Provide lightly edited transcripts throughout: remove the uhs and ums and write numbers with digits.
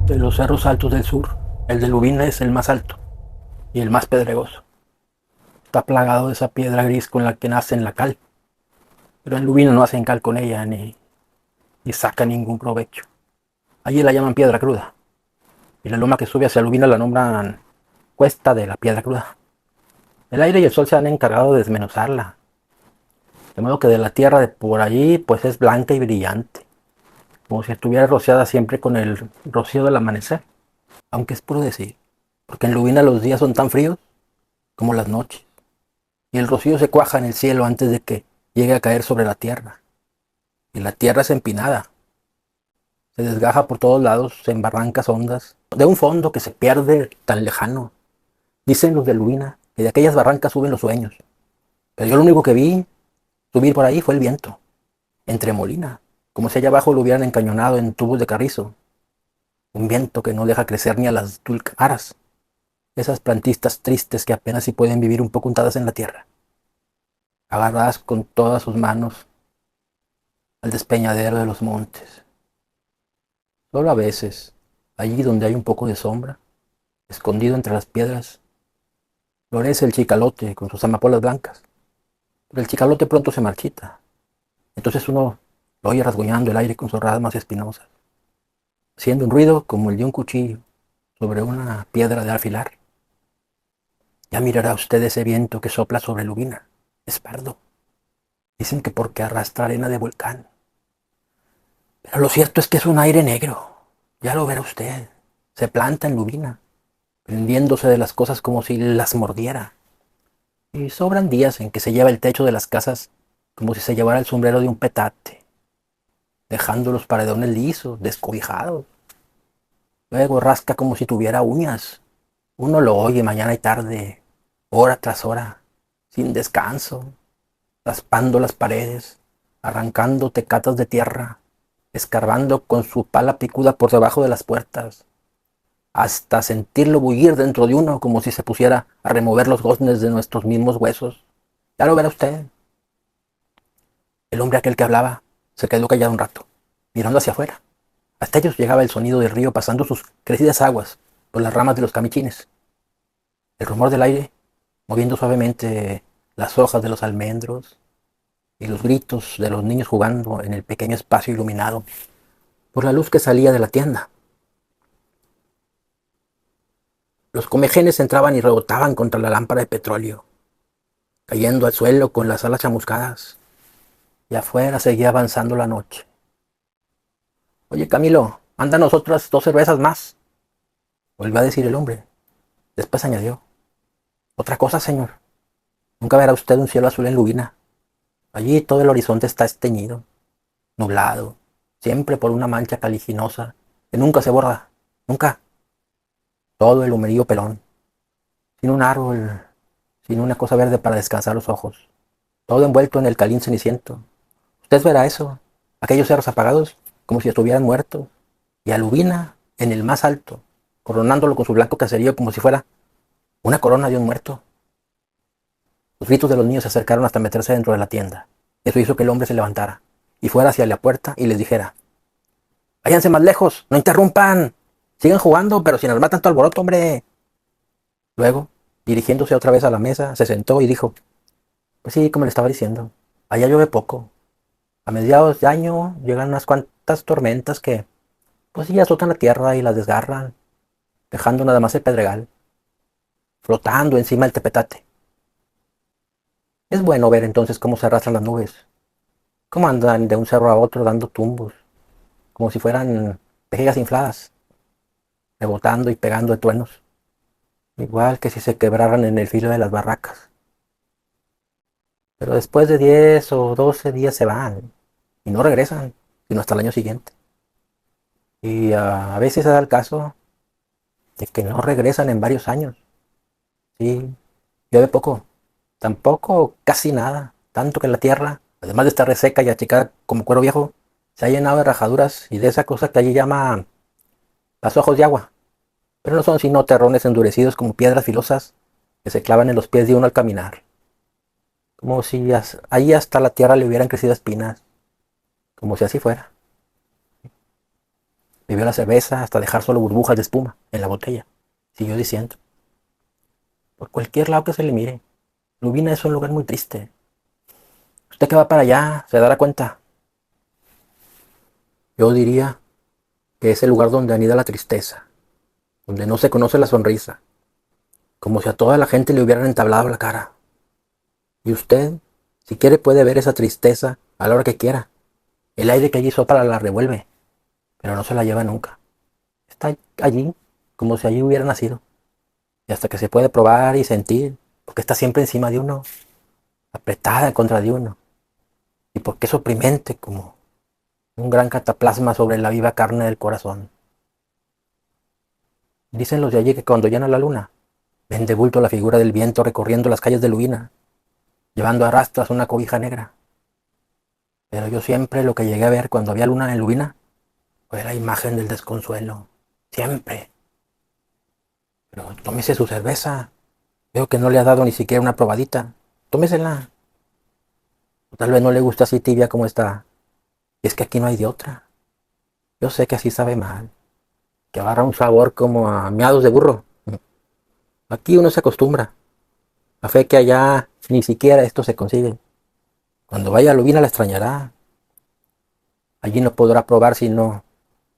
De los cerros altos del sur, el de Lubina es el más alto y el más pedregoso. Está plagado de esa piedra gris con la que nace en la cal, pero en Lubina no hacen cal con ella ni sacan ningún provecho. Allí la llaman piedra cruda, y la loma que sube hacia Lubina la nombran Cuesta de la Piedra Cruda. El aire y el sol se han encargado de desmenuzarla, de modo que de la tierra de por allí pues es blanca y brillante, como si estuviera rociada siempre con el rocío del amanecer, aunque es puro decir, porque en Lubina los días son tan fríos como las noches, y el rocío se cuaja en el cielo antes de que llegue a caer sobre la tierra, y la tierra es empinada, se desgaja por todos lados en barrancas hondas, de un fondo que se pierde tan lejano. Dicen los de Lubina que de aquellas barrancas suben los sueños, pero yo lo único que vi subir por ahí fue el viento, entre molina, como si allá abajo lo hubieran encañonado en tubos de carrizo, un viento que no deja crecer ni a las dulcaras, esas plantistas tristes que apenas si pueden vivir un poco untadas en la tierra, agarradas con todas sus manos al despeñadero de los montes. Solo a veces, allí donde hay un poco de sombra, escondido entre las piedras, florece el chicalote con sus amapolas blancas. Pero el chicalote pronto se marchita. Entonces uno lo oye rasguñando el aire con sus ramas espinosas, haciendo un ruido como el de un cuchillo sobre una piedra de afilar. Ya mirará usted ese viento que sopla sobre Lubina. Es pardo. Dicen que porque arrastra arena de volcán. Pero lo cierto es que es un aire negro. Ya lo verá usted. Se planta en Lubina, prendiéndose de las cosas como si las mordiera. Y sobran días en que se lleva el techo de las casas como si se llevara el sombrero de un petate, dejando los paredones lisos, descobijados. Luego rasca como si tuviera uñas. Uno lo oye mañana y tarde, hora tras hora, sin descanso, raspando las paredes, arrancando tecatas de tierra, escarbando con su pala picuda por debajo de las puertas, hasta sentirlo bullir dentro de uno como si se pusiera a remover los goznes de nuestros mismos huesos. Ya lo verá usted. El hombre aquel que hablaba se quedó callado un rato, mirando hacia afuera. Hasta ellos llegaba el sonido del río pasando sus crecidas aguas por las ramas de los camichines, el rumor del aire moviendo suavemente las hojas de los almendros y los gritos de los niños jugando en el pequeño espacio iluminado por la luz que salía de la tienda. Los comejenes entraban y rebotaban contra la lámpara de petróleo, cayendo al suelo con las alas chamuscadas, y afuera seguía avanzando la noche. Oye, Camilo, mándanos otras 2 cervezas más, volvió a decir el hombre. Después añadió, otra cosa, señor, nunca verá usted un cielo azul en Lubina. Allí todo el horizonte está esteñido, nublado, siempre por una mancha caliginosa que nunca se borra, nunca. Todo el humerío pelón, sin un árbol, sin una cosa verde para descansar los ojos, todo envuelto en el calín ceniciento. Usted verá eso, aquellos cerros apagados, como si estuvieran muertos, y a Lubina en el más alto, coronándolo con su blanco caserío como si fuera una corona de un muerto. Los gritos de los niños se acercaron hasta meterse dentro de la tienda. Eso hizo que el hombre se levantara y fuera hacia la puerta y les dijera, váyanse más lejos, no interrumpan, sigan jugando, pero sin armar tanto alboroto, hombre. Luego, dirigiéndose otra vez a la mesa, se sentó y dijo, pues sí, como le estaba diciendo, allá llueve poco. A mediados de año llegan unas cuantas tormentas que, pues sí, azotan la tierra y la desgarran, dejando nada más el pedregal, flotando encima del tepetate. Es bueno ver entonces cómo se arrastran las nubes, cómo andan de un cerro a otro dando tumbos, como si fueran vejigas infladas, rebotando y pegando de truenos, igual que si se quebraran en el filo de las barracas. Pero después de 10 o 12 días se van y no regresan, sino hasta el año siguiente. Y a veces se da el caso de que no regresan en varios años. Sí, llueve poco, tampoco casi nada, tanto que la tierra, además de estar reseca y achicada como cuero viejo, se ha llenado de rajaduras y de esa cosa que allí llama las ojos de agua. Pero no son sino terrones endurecidos como piedras filosas que se clavan en los pies de uno al caminar. Como si ahí hasta la tierra le hubieran crecido espinas, como si así fuera. Bebió la cerveza hasta dejar solo burbujas de espuma en la botella. Siguió diciendo, por cualquier lado que se le mire, Lubina es un lugar muy triste. Usted que va para allá se dará cuenta. Yo diría que es el lugar donde anida la tristeza, donde no se conoce la sonrisa, como si a toda la gente le hubieran entablado la cara. Y usted, si quiere, puede ver esa tristeza a la hora que quiera. El aire que allí sopla la revuelve, pero no se la lleva nunca. Está allí como si allí hubiera nacido. Y hasta que se puede probar y sentir, porque está siempre encima de uno, apretada contra de uno. Y porque es oprimente como un gran cataplasma sobre la viva carne del corazón. Dicen los de allí que cuando llena la luna, ven de bulto la figura del viento recorriendo las calles de Lubina, llevando a rastras una cobija negra. Pero yo siempre lo que llegué a ver cuando había luna en Lubina fue la imagen del desconsuelo. Siempre. Pero tómese su cerveza. Veo que no le ha dado ni siquiera una probadita. Tómesela. O tal vez no le gusta así tibia como está. Y es que aquí no hay de otra. Yo sé que así sabe mal. Que agarra un sabor como a miados de burro. Aquí uno se acostumbra. A fe que allá ni siquiera esto se consigue. Cuando vaya a Lubina la extrañará. Allí no podrá probar sino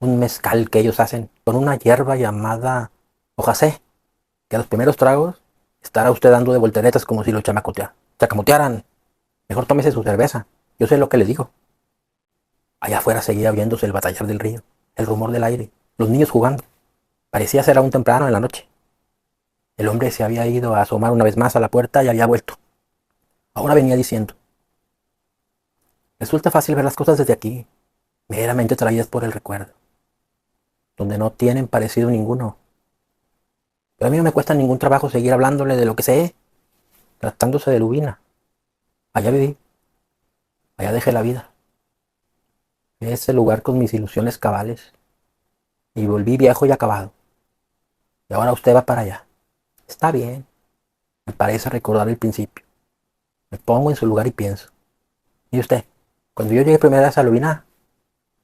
un mezcal que ellos hacen con una hierba llamada hojacé, que a los primeros tragos estará usted dando de volteretas como si lo chacamotearan. Mejor tómese su cerveza. Yo sé lo que le digo. Allá afuera seguía viéndose el batallar del río, el rumor del aire, los niños jugando. Parecía ser aún temprano en la noche. El hombre se había ido a asomar una vez más a la puerta y había vuelto. Ahora venía diciendo, resulta fácil ver las cosas desde aquí, meramente traídas por el recuerdo, donde no tienen parecido ninguno. Pero a mí no me cuesta ningún trabajo seguir hablándole de lo que sé, tratándose de Lubina. Allá viví, allá dejé la vida. Ese lugar con mis ilusiones cabales. Y volví viejo y acabado. Y ahora usted va para allá. Está bien. Me parece recordar el principio. Me pongo en su lugar y pienso. Y usted, cuando yo llegué primera vez a Lubina,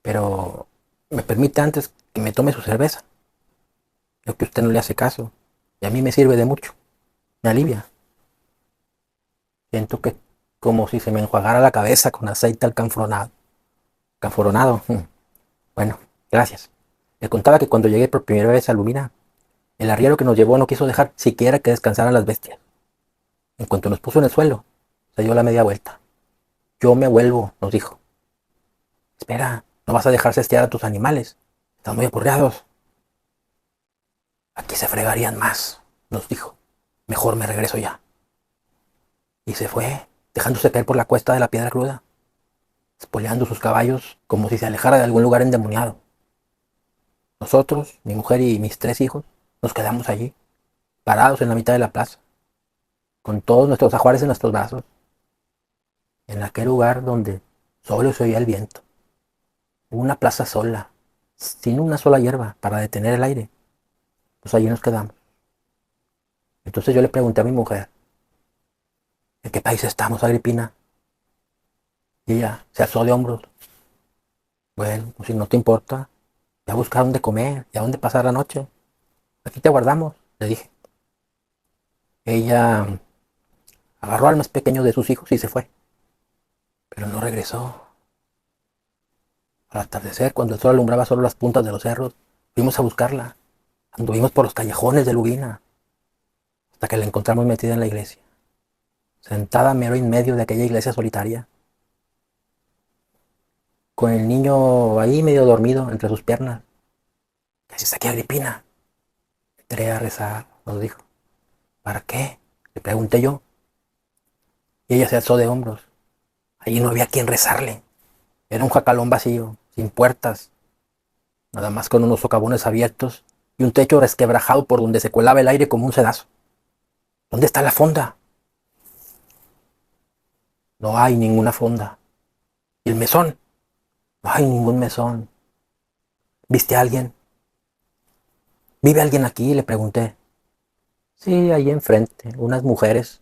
pero me permite antes que me tome su cerveza. Creo que usted no le hace caso. Y a mí me sirve de mucho. Me alivia. Siento que como si se me enjuagara la cabeza con aceite alcanforonado. Canforonado. Bueno, gracias. Le contaba que cuando llegué por primera vez a Lubina, el arriero que nos llevó no quiso dejar siquiera que descansaran las bestias. En cuanto nos puso en el suelo, se dio la media vuelta. Yo me vuelvo, nos dijo. Espera, no vas a dejar cestear a tus animales. Están muy apurreados. Aquí se fregarían más, nos dijo. Mejor me regreso ya. Y se fue, dejándose caer por la cuesta de la piedra cruda, espoleando sus caballos como si se alejara de algún lugar endemoniado. Nosotros, mi mujer y mis 3 hijos, nos quedamos allí, parados en la mitad de la plaza, con todos nuestros ajuares en nuestros brazos, en aquel lugar donde solo se oía el viento. Una plaza sola, sin una sola hierba para detener el aire. Pues allí nos quedamos. Entonces yo le pregunté a mi mujer, ¿en qué país estamos, Agripina? Y ella se alzó de hombros. Bueno, pues si no te importa, ya a buscar dónde comer y a dónde pasar la noche. Aquí te aguardamos, le dije. Ella agarró al más pequeño de sus hijos y se fue. Pero no regresó. Al atardecer, cuando el sol alumbraba solo las puntas de los cerros, fuimos a buscarla. Anduvimos por los callejones de Lubina, hasta que la encontramos metida en la iglesia, sentada mero en medio de aquella iglesia solitaria, con el niño ahí medio dormido entre sus piernas. ¿Qué haces aquí, Agripina? Entré a rezar, nos dijo. ¿Para qué? Le pregunté yo. Y ella se alzó de hombros. Allí no había quien rezarle. Era un jacalón vacío, sin puertas, nada más con unos socavones abiertos y un techo resquebrajado por donde se colaba el aire como un sedazo. ¿Dónde está la fonda? No hay ninguna fonda. ¿Y el mesón? No hay ningún mesón. ¿Viste a alguien? ¿Vive alguien aquí? Le pregunté. Sí, ahí enfrente, unas mujeres.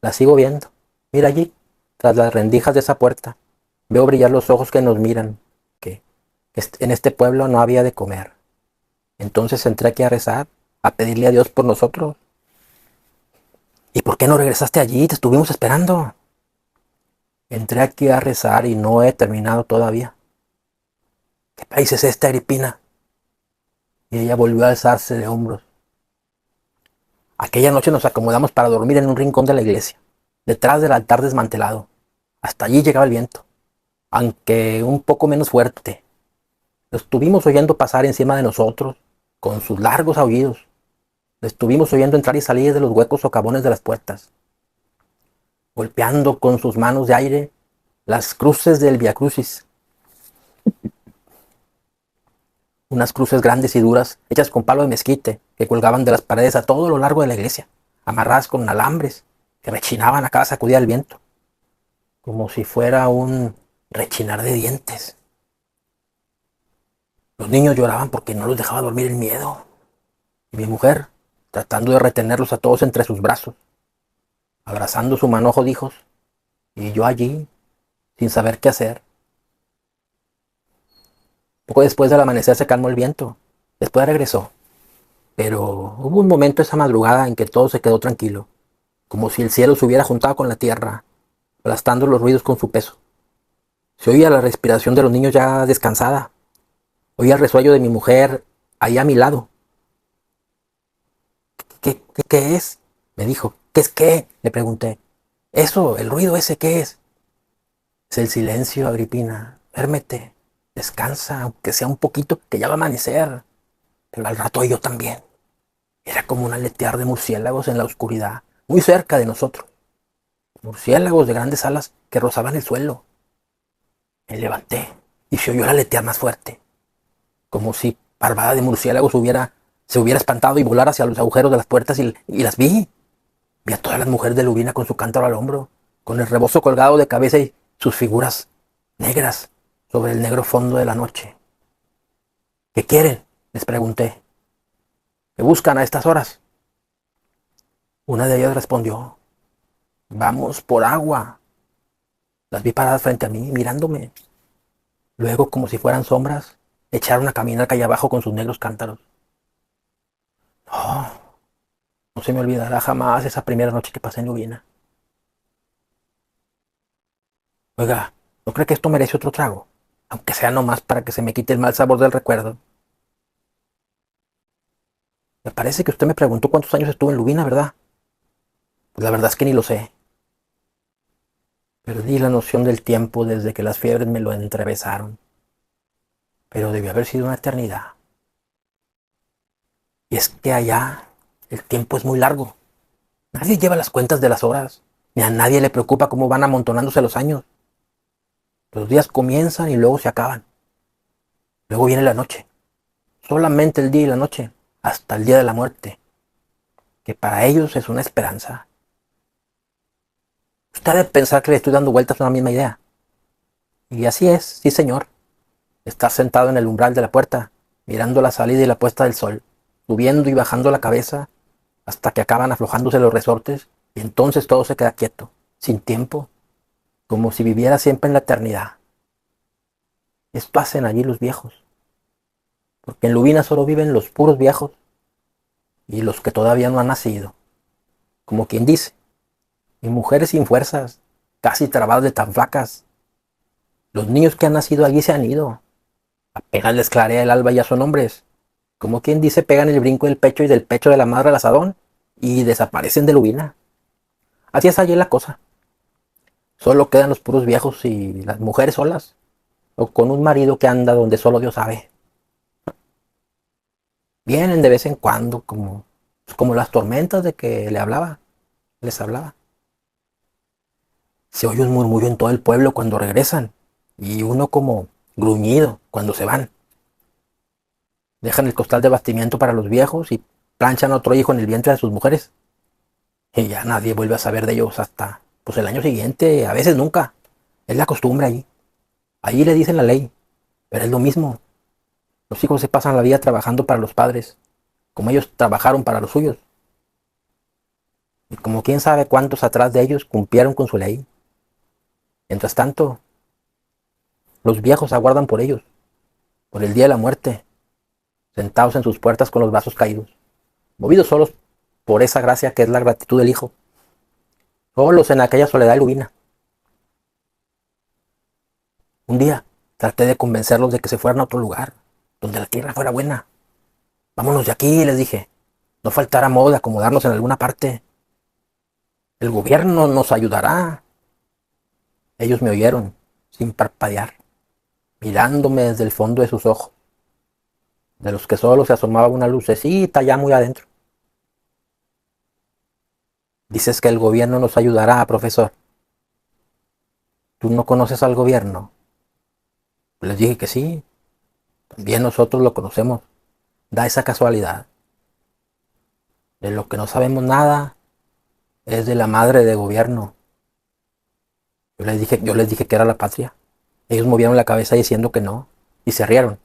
Las sigo viendo. Mira allí, tras las rendijas de esa puerta. Veo brillar los ojos que nos miran. ¿Qué? En este pueblo no había de comer. Entonces entré aquí a rezar, a pedirle a Dios por nosotros. ¿Y por qué no regresaste allí? Te estuvimos esperando. Entré aquí a rezar y no he terminado todavía. ¿Qué país es este, Agripina? Y ella volvió a alzarse de hombros. Aquella noche nos acomodamos para dormir en un rincón de la iglesia, detrás del altar desmantelado. Hasta allí llegaba el viento, aunque un poco menos fuerte. Lo estuvimos oyendo pasar encima de nosotros, con sus largos aullidos. Lo estuvimos oyendo entrar y salir de los huecos socavones de las puertas, golpeando con sus manos de aire las cruces del Via Crucis. Unas cruces grandes y duras, hechas con palo de mezquite, que colgaban de las paredes a todo lo largo de la iglesia, amarradas con alambres, que rechinaban a cada sacudida del viento, como si fuera un rechinar de dientes. Los niños lloraban porque no los dejaba dormir el miedo, y mi mujer, tratando de retenerlos a todos entre sus brazos, abrazando su manojo de hijos, y yo allí, sin saber qué hacer. Poco después del amanecer se calmó el viento, después regresó, pero hubo un momento esa madrugada en que todo se quedó tranquilo, como si el cielo se hubiera juntado con la tierra, aplastando los ruidos con su peso. Se oía la respiración de los niños ya descansada, oía el resuello de mi mujer ahí a mi lado. ¿Qué es? Me dijo. ¿Qué es qué? Le pregunté. Eso, el ruido ese, ¿qué es? Es el silencio, Agripina. Duérmete, descansa, aunque sea un poquito, que ya va a amanecer. Pero al rato yo también. Era como un aletear de murciélagos en la oscuridad, muy cerca de nosotros. Murciélagos de grandes alas que rozaban el suelo. Me levanté y se oyó el aletear más fuerte, como si parvada de murciélagos se hubiera espantado y volara hacia los agujeros de las puertas y las vi. Vi a todas las mujeres de Lubina con su cántaro al hombro, con el rebozo colgado de cabeza y sus figuras negras sobre el negro fondo de la noche. ¿Qué quieren?, les pregunté. ¿Me buscan a estas horas? Una de ellas respondió. Vamos por agua. Las vi paradas frente a mí, mirándome. Luego, como si fueran sombras, echaron a caminar calle abajo con sus negros cántaros. No, no se me olvidará jamás esa primera noche que pasé en Lubina. Oiga, ¿no cree que esto merece otro trago? Aunque sea nomás para que se me quite el mal sabor del recuerdo. Me parece que usted me preguntó cuántos años estuve en Lubina, ¿verdad? Pues la verdad es que ni lo sé. Perdí la noción del tiempo desde que las fiebres me lo entrevesaron. Pero debió haber sido una eternidad. Y es que allá el tiempo es muy largo. Nadie lleva las cuentas de las horas, ni a nadie le preocupa cómo van amontonándose los años. Los días comienzan y luego se acaban. Luego viene la noche. Solamente el día y la noche, hasta el día de la muerte, que para ellos es una esperanza. Usted debe pensar que le estoy dando vueltas a una misma idea. Y así es, sí señor. Estar sentado en el umbral de la puerta, mirando la salida y la puesta del sol, subiendo y bajando la cabeza, hasta que acaban aflojándose los resortes, y entonces todo se queda quieto, sin tiempo, como si viviera siempre en la eternidad. Esto hacen allí los viejos, porque en Lubina solo viven los puros viejos y los que todavía no han nacido. Como quien dice, y mujeres sin fuerzas, casi trabadas de tan flacas. Los niños que han nacido allí se han ido. Apenas les clarea el alba y ya son hombres. Como quien dice, pegan el brinco del pecho y del pecho de la madre al asadón y desaparecen de Lubina. Así es allí la cosa. Solo quedan los puros viejos y las mujeres solas, o con un marido que anda donde solo Dios sabe. Vienen de vez en cuando, como las tormentas de que les hablaba. Se oye un murmullo en todo el pueblo cuando regresan, y uno como gruñido cuando se van. Dejan el costal de bastimiento para los viejos y planchan a otro hijo en el vientre de sus mujeres. Y ya nadie vuelve a saber de ellos hasta pues el año siguiente, a veces nunca. Es la costumbre allí. Allí le dicen la ley, pero es lo mismo. Los hijos se pasan la vida trabajando para los padres, como ellos trabajaron para los suyos. Y como quién sabe cuántos atrás de ellos cumplieron con su ley. Mientras tanto, los viejos aguardan por ellos, por el día de la muerte, sentados en sus puertas con los brazos caídos, movidos solos por esa gracia que es la gratitud del Hijo, solos en aquella soledad lubina. Un día traté de convencerlos de que se fueran a otro lugar, donde la tierra fuera buena. Vámonos de aquí, les dije. No faltará modo de acomodarnos en alguna parte. El gobierno nos ayudará. Ellos me oyeron, sin parpadear, mirándome desde el fondo de sus ojos, de los que solo se asomaba una lucecita ya muy adentro. Dices que el gobierno nos ayudará, profesor. ¿Tú no conoces al gobierno? Les dije que sí, también nosotros lo conocemos. Da esa casualidad. De lo que no sabemos nada es de la madre de gobierno. Yo les dije que era la patria. Ellos movieron la cabeza diciendo que no, y se rieron.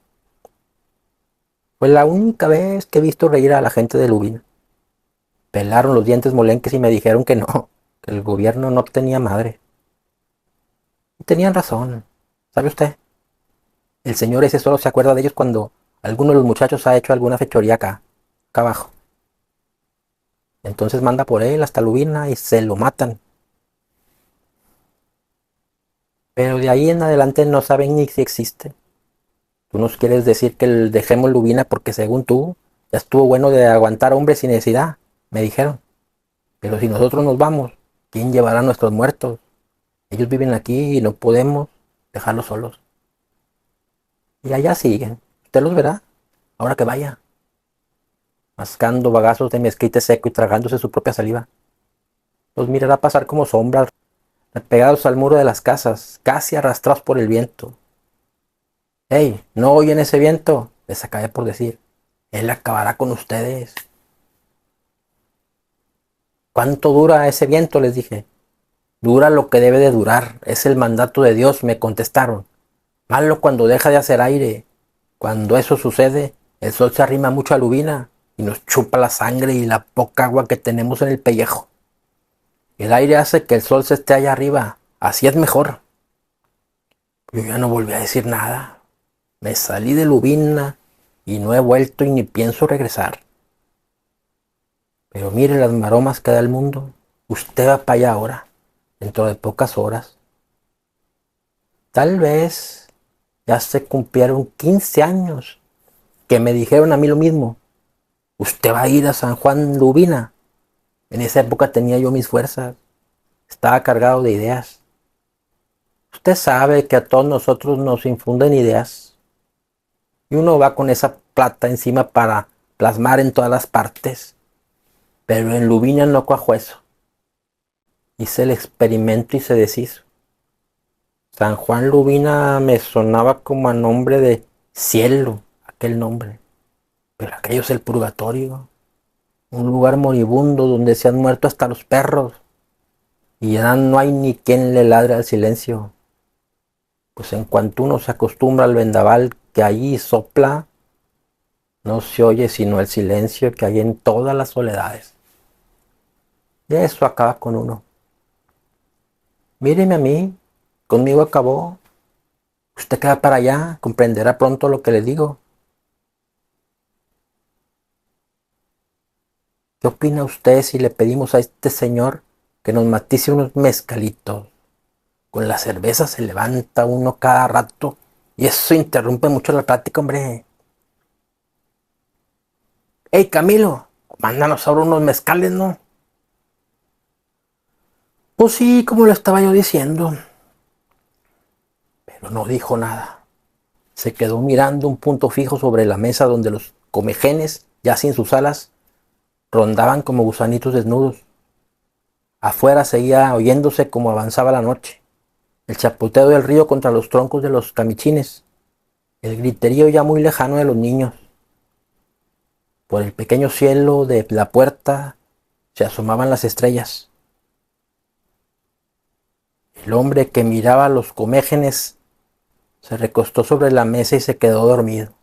Fue la única vez que he visto reír a la gente de Lubina. Pelaron los dientes molenques y me dijeron que no, que el gobierno no tenía madre. Y tenían razón. ¿Sabe usted? El señor ese solo se acuerda de ellos cuando alguno de los muchachos ha hecho alguna fechoría acá abajo. Entonces manda por él hasta Lubina y se lo matan. Pero de ahí en adelante no saben ni si existe. Tú nos quieres decir que dejemos Lubina porque según tú ya estuvo bueno de aguantar hombres sin necesidad, me dijeron. Pero si nosotros nos vamos, ¿quién llevará a nuestros muertos? Ellos viven aquí y no podemos dejarlos solos. Y allá siguen. Usted los verá, ahora que vaya, mascando bagazos de mezquite seco y tragándose su propia saliva. Los mirará pasar como sombras, pegados al muro de las casas, casi arrastrados por el viento. ¡Hey! ¿No oyen ese viento? Les acabé por decir. Él acabará con ustedes. ¿Cuánto dura ese viento? Les dije. Dura lo que debe de durar. Es el mandato de Dios, me contestaron. Malo cuando deja de hacer aire. Cuando eso sucede, el sol se arrima mucho a Lubina y nos chupa la sangre y la poca agua que tenemos en el pellejo. El aire hace que el sol se esté allá arriba. Así es mejor. Yo ya no volví a decir nada. Me salí de Lubina y no he vuelto y ni pienso regresar. Pero mire las maromas que da el mundo. Usted va para allá ahora, dentro de pocas horas. Tal vez ya se cumplieron 15 años que me dijeron a mí lo mismo. Usted va a ir a San Juan Lubina. En esa época tenía yo mis fuerzas. Estaba cargado de ideas. Usted sabe que a todos nosotros nos infunden ideas. Y uno va con esa plata encima para plasmar en todas las partes. Pero en Lubina no cuajó eso. Hice el experimento y se deshizo. San Juan Lubina me sonaba como a nombre de cielo, aquel nombre. Pero aquello es el purgatorio. Un lugar moribundo donde se han muerto hasta los perros. Y ya no hay ni quien le ladre al silencio. Pues en cuanto uno se acostumbra al vendaval que allí sopla, no se oye sino el silencio que hay en todas las soledades. Y eso acaba con uno. Míreme a mí, conmigo acabó. Usted que va para allá, comprenderá pronto lo que le digo. ¿Qué opina usted si le pedimos a este señor que nos matice unos mezcalitos? Con la cerveza se levanta uno cada rato y eso interrumpe mucho la plática, hombre. ¡Hey, Camilo! Mándanos ahora unos mezcales, ¿no? Pues sí, como lo estaba yo diciendo. Pero no dijo nada. Se quedó mirando un punto fijo sobre la mesa donde los comejenes, ya sin sus alas, rondaban como gusanitos desnudos. Afuera seguía oyéndose como avanzaba la noche. El chapoteo del río contra los troncos de los camichines. El griterío ya muy lejano de los niños. Por el pequeño cielo de la puerta se asomaban las estrellas. El hombre que miraba a los comégenes se recostó sobre la mesa y se quedó dormido.